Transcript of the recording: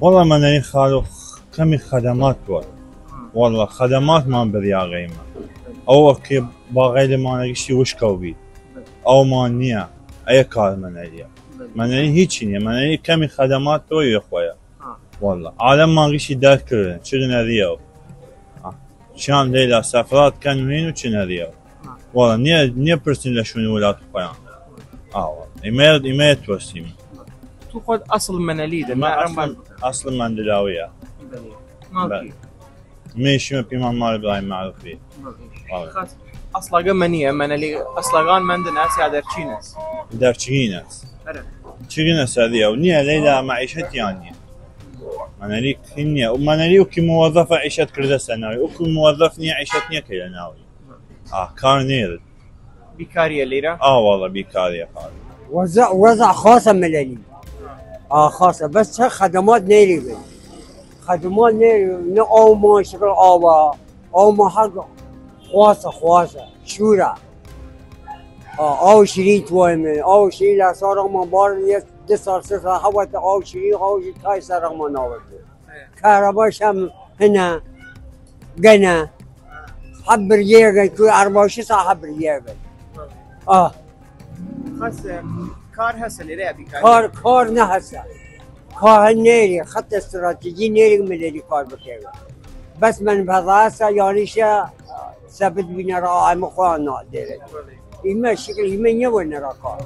والله منني خالو كمي خدمات بود والله خدمات ما بريا قيمة او كي باغي ما نشي وش كوبي او ما نيا اي كار منني هيك نيا منني كمي خدمات تو يا اخويا والله عالم ما نشي داكر شنو ريو شام ليلة سفرات كان وين وشنو ريو والله نيا برسن لشوني ولاد خويا والله إما توسيم تو خود اصل مناليد ما اصل مندلاويه ما مش ما بيمان مال ابراهيم معروف فيه اصلا جمانيه منالي اصلا غان مندن اسيا درتشينس درتشينس تشينس هذه ونيا ليلى معيشتي يعني مناليك هنيا ومناليك كموظفه عيشت كل سنه وكموظفني عيشتني كل ناوي كارنير بيكاريه ليره والله بيكاريه خالد وزع خاصه ملالي خاصه بس خدمات نيري خدمات نيري او ما شكل او ما حق خاصه شورى او شريط وين او شريط لا صار ما بار دسار سر حوت او شريط او تاي صار ما ناوت كهرباء شم هنا جنا حب رجيل كل 24 ساعه حب رجيل خاص كار هسه اللي رأي بكار كار نهسه كار نيري خط استراتيجي نيري ملي كار بكير بس من بهذا يعني شيء ثبت بين راعي مخانا ديري إما شكل إما يوين راكار